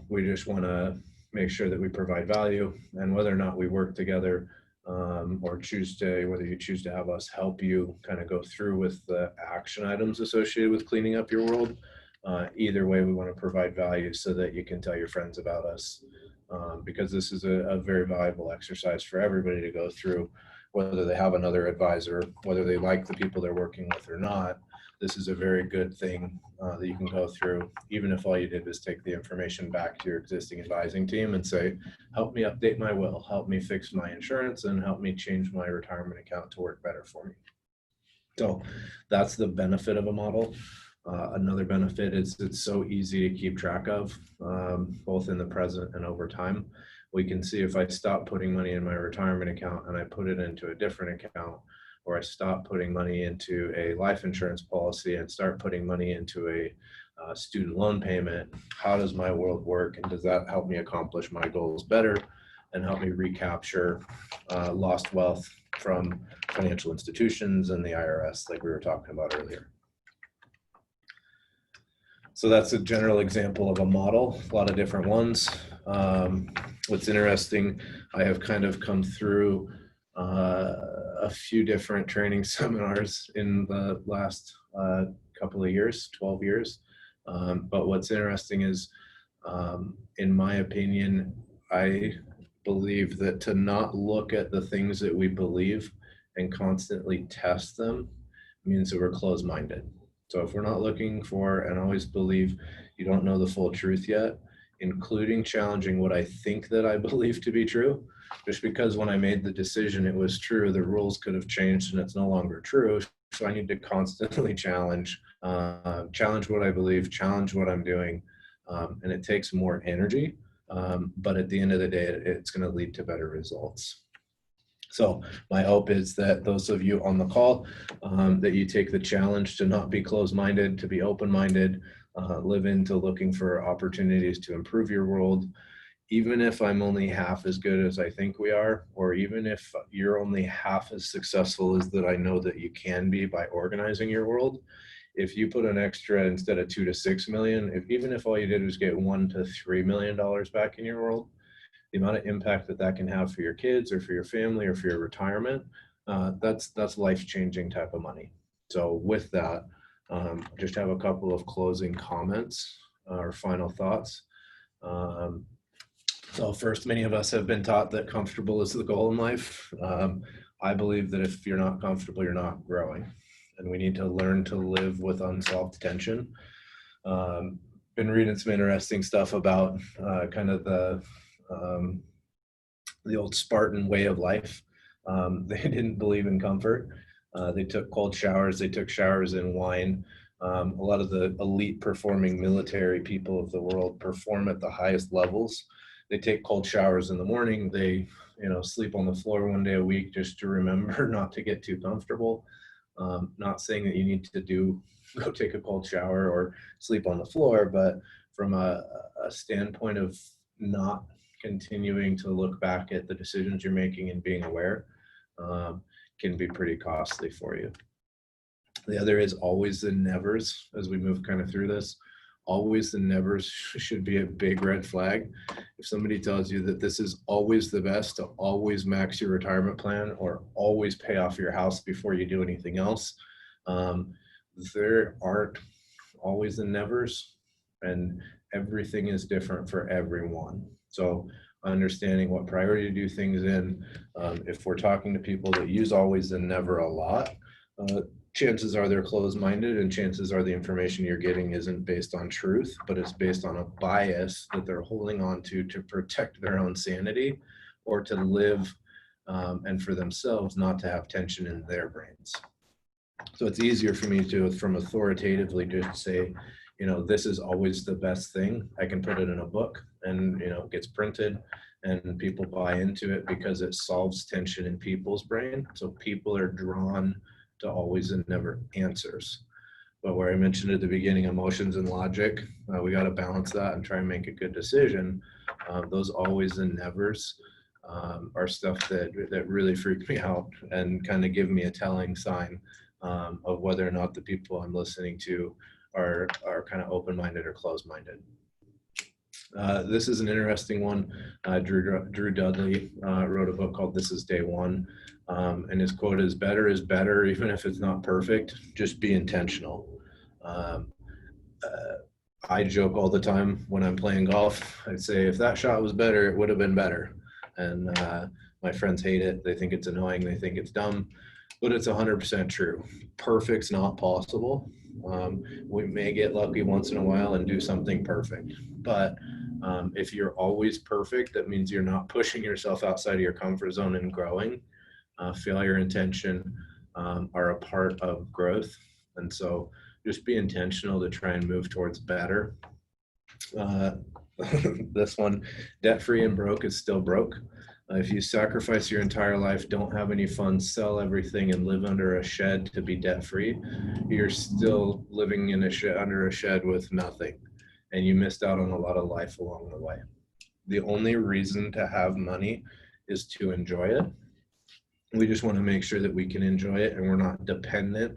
Speaker 1: we just want to make sure that we provide value, and whether or not we work together, or whether you choose to have us help you kind of go through with the action items associated with cleaning up your world. Either way, we want to provide value so that you can tell your friends about us, because this is a very valuable exercise for everybody to go through, whether they have another advisor, whether they like the people they're working with or not. This is a very good thing that you can go through, even if all you did was take the information back to your existing advising team and say, help me update my will, help me fix my insurance, and help me change my retirement account to work better for me. So that's the benefit of a model. Another benefit is it's so easy to keep track of, both in the present and over time. We can see if I stop putting money in my retirement account and I put it into a different account, or I stop putting money into a life insurance policy and start putting money into a student loan payment, how does my world work? And does that help me accomplish my goals better and help me recapture lost wealth from financial institutions and the IRS, like we were talking about earlier? So that's a general example of a model, a lot of different ones. What's interesting, I have kind of come through a few different training seminars in the last couple of years, 12 years. But what's interesting is, in my opinion, I believe that to not look at the things that we believe and constantly test them means that we're closed-minded. So if we're not looking for and always believe you don't know the full truth yet, including challenging what I think that I believe to be true, just because when I made the decision it was true, the rules could have changed and it's no longer true. So I need to constantly challenge what I believe, challenge what I'm doing, and it takes more energy. But at the end of the day, it's going to lead to better results. So my hope is that those of you on the call, that you take the challenge to not be closed-minded, to be open-minded, live into looking for opportunities to improve your world. Even if I'm only half as good as I think we are, or even if you're only half as successful as that I know that you can be by organizing your world, if you put an extra, instead of 2 to 6 million, even if all you did was get $1 to $3 million back in your world, the amount of impact that can have for your kids or for your family or for your retirement, that's life-changing type of money. So with that, just have a couple of closing comments or final thoughts. So first, many of us have been taught that comfortable is the goal in life. I believe that if you're not comfortable, you're not growing, and we need to learn to live with unsolved tension. Been reading some interesting stuff about kind of the old Spartan way of life. They didn't believe in comfort. They took cold showers. They took showers in wine. A lot of the elite performing military people of the world perform at the highest levels. They take cold showers in the morning. They, sleep on the floor one day a week just to remember not to get too comfortable. Not saying that you need to go take a cold shower or sleep on the floor, but from a standpoint of not continuing to look back at the decisions you're making and being aware, can be pretty costly for you. The other is always the nevers. As we move kind of through this, always the nevers should be a big red flag. If somebody tells you that this is always the best to always max your retirement plan or always pay off your house before you do anything else, there aren't always the nevers, and everything is different for everyone. So understanding what priority to do things in. If we're talking to people that use always and never a lot, chances are they're closed-minded, and chances are the information you're getting isn't based on truth, but it's based on a bias that they're holding on to protect their own sanity or to live and for themselves not to have tension in their brains. So it's easier for me to, from authoritatively, just say, this is always the best thing. I can put it in a book and, it gets printed and people buy into it because it solves tension in people's brain. So people are drawn to always and never answers. But where I mentioned at the beginning, emotions and logic, we got to balance that and try and make a good decision. Those always and nevers are stuff that really freak me out and kind of give me a telling sign of whether or not the people I'm listening to are kind of open-minded or closed-minded. This is an interesting one. Drew Dudley wrote a book called This Is Day One. And his quote is better, even if it's not perfect, just be intentional. I joke all the time when I'm playing golf. I'd say, if that shot was better, it would have been better. And my friends hate it. They think it's annoying. They think it's dumb, but it's 100% true. Perfect's not possible. We may get lucky once in a while and do something perfect, but if you're always perfect, that means you're not pushing yourself outside of your comfort zone and growing. Failure and tension are a part of growth. And so just be intentional to try and move towards better. This one, debt-free and broke is still broke. If you sacrifice your entire life, don't have any funds, sell everything, and live under a shed to be debt-free, you're still living in a shed, under a shed with nothing. And you missed out on a lot of life along the way. The only reason to have money is to enjoy it. We just want to make sure that we can enjoy it and we're not dependent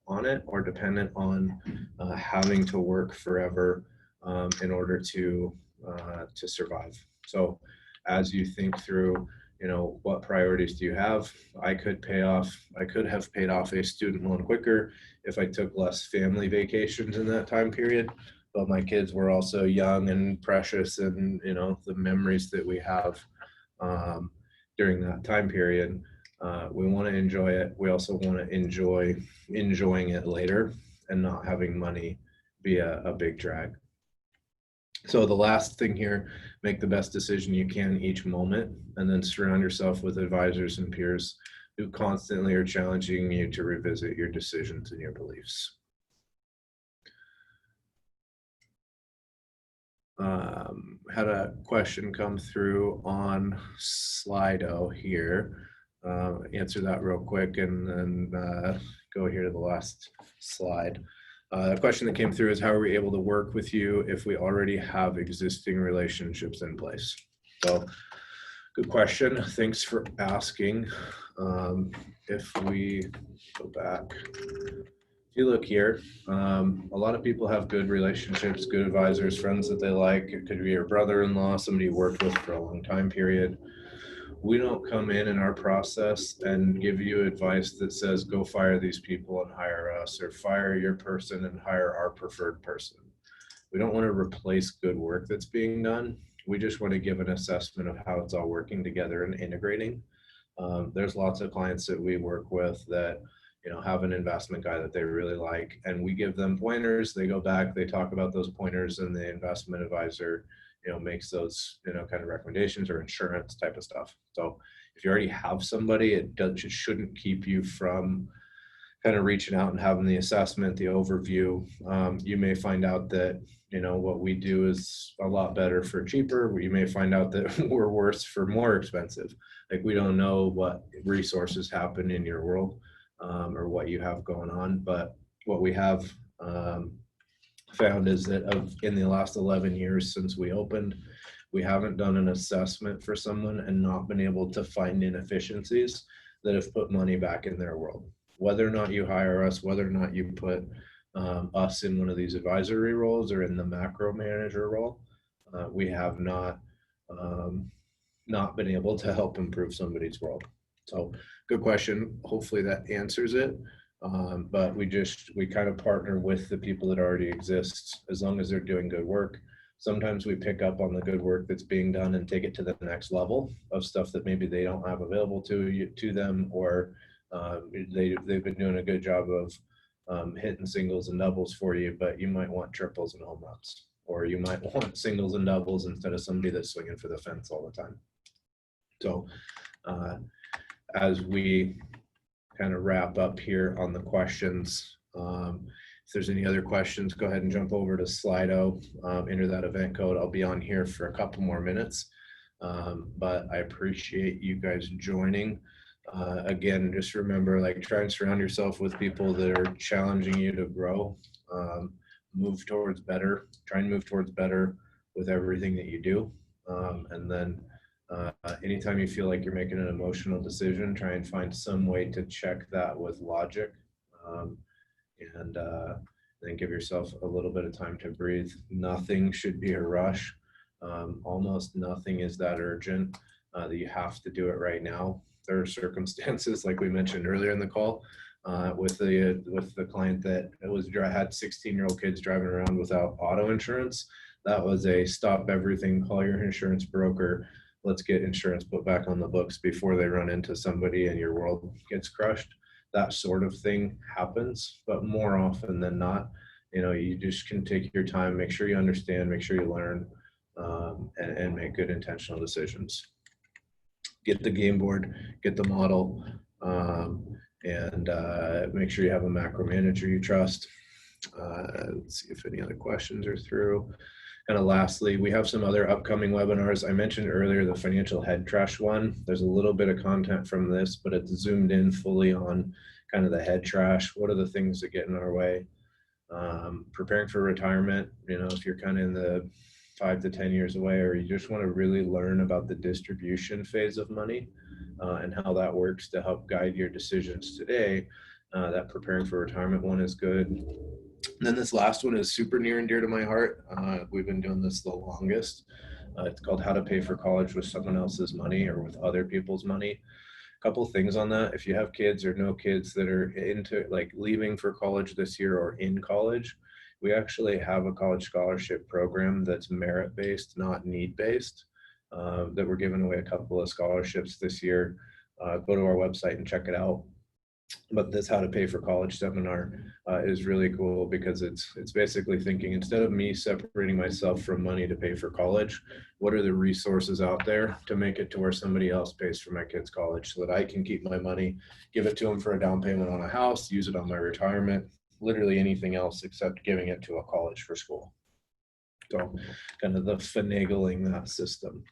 Speaker 1: on it or dependent on having to work forever in order to survive. So as you think through, what priorities do you have? I could have paid off a student loan quicker if I took less family vacations in that time period. But my kids were also young and precious, and the memories that we have during that time period, we want to enjoy it. We also want to enjoy enjoying it later and not having money be a big drag. So the last thing here, make the best decision you can each moment, and then surround yourself with advisors and peers who constantly are challenging you to revisit your decisions and your beliefs. Had a question come through on Slido here. Answer that real quick and then go here to the last slide. A question that came through is, how are we able to work with you if we already have existing relationships in place? So good question. Thanks for asking. If we go back, if you look here, a lot of people have good relationships, good advisors, friends that they like. It could be your brother-in-law, somebody you worked with for a long time period. We don't come in our process and give you advice that says, go fire these people and hire us, or fire your person and hire our preferred person. We don't want to replace good work that's being done. We just want to give an assessment of how it's all working together and integrating. There's lots of clients that we work with that have an investment guy that they really like, and we give them pointers. They go back, they talk about those pointers, and the investment advisor makes those kind of recommendations or insurance type of stuff. So if you already have somebody, it shouldn't keep you from kind of reaching out and having the assessment, the overview. You may find out that what we do is a lot better for cheaper. You may find out that we're worse for more expensive. Like, we don't know what resources happen in your world or what you have going on, but what we have found is that in the last 11 years since we opened, we haven't done an assessment for someone and not been able to find inefficiencies that have put money back in their world. Whether or not you hire us, whether or not you put us in one of these advisory roles or in the macro manager role, we have not been able to help improve somebody's world. So good question. Hopefully that answers it. But we kind of partner with the people that already exist, as long as they're doing good work. Sometimes we pick up on the good work that's being done and take it to the next level of stuff that maybe they don't have available to them, or they've been doing a good job of hitting singles and doubles for you, but you might want triples and home runs, or you might want singles and doubles instead of somebody that's swinging for the fence all the time. So as we kind of wrap up here on the questions, if there's any other questions, go ahead and jump over to Slido, enter that event code. I'll be on here for a couple more minutes, but I appreciate you guys joining. Again, just remember, like, try and surround yourself with people that are challenging you to grow, move towards better, try and move towards better with everything that you do. And then anytime you feel like you're making an emotional decision, try and find some way to check that with logic. Um, and then give yourself a little bit of time to breathe. Nothing should be a rush. Almost nothing is that urgent that you have to do it right now. There are circumstances, like we mentioned earlier in the call, with the client that had 16-year-old kids driving around without auto insurance. That was a stop everything, call your insurance broker. Let's get insurance put back on the books before they run into somebody and your world gets crushed. That sort of thing happens, but more often than not, you just can take your time, make sure you understand, make sure you learn, and make good intentional decisions. Get the game board, get the model, and make sure you have a macro manager you trust. Let's see if any other questions are through. Kind of lastly, we have some other upcoming webinars. I mentioned earlier the financial head trash one. There's a little bit of content from this, but it's zoomed in fully on kind of the head trash. What are the things that get in our way? Preparing for retirement, if you're kind of in the 5 to 10 years away, or you just want to really learn about the distribution phase of money and how that works to help guide your decisions today, that preparing for retirement one is good. And then this last one is super near and dear to my heart. We've been doing this the longest. It's called How to Pay for College with Someone Else's Money or with Other People's Money. A couple of things on that. If you have kids or no kids that are into like leaving for college this year or in college, we actually have a college scholarship program that's merit-based, not need-based, that we're giving away a couple of scholarships this year. Go to our website and check it out. But this How to Pay for College seminar is really cool because it's basically thinking, instead of me separating myself from money to pay for college, what are the resources out there to make it to where somebody else pays for my kids' college so that I can keep my money, give it to them for a down payment on a house, use it on my retirement, literally anything else except giving it to a college for school. So kind of the finagling that system.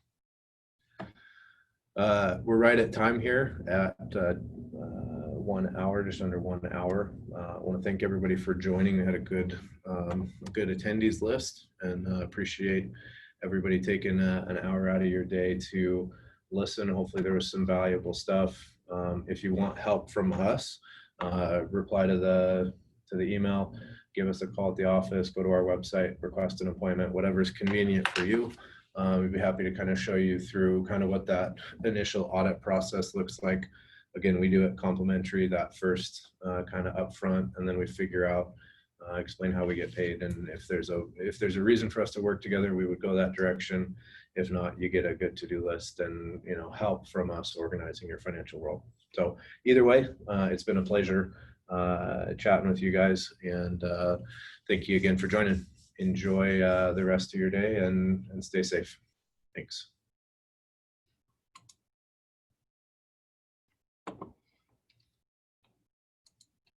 Speaker 1: We're right at time here at 1 hour, just under 1 hour. I want to thank everybody for joining. We had a good attendees list, and appreciate everybody taking an hour out of your day to listen. Hopefully there was some valuable stuff. If you want help from us, reply to the email, give us a call at the office, go to our website, request an appointment, whatever's convenient for you. We'd be happy to kind of show you through kind of what that initial audit process looks like. Again, we do it complimentary, that first kind of upfront, and then we figure out, explain how we get paid. And if there's a reason for us to work together, we would go that direction. If not, you get a good to-do list and help from us organizing your financial world. So either way, it's been a pleasure chatting with you guys, and thank you again for joining. Enjoy the rest of your day and stay safe. Thanks.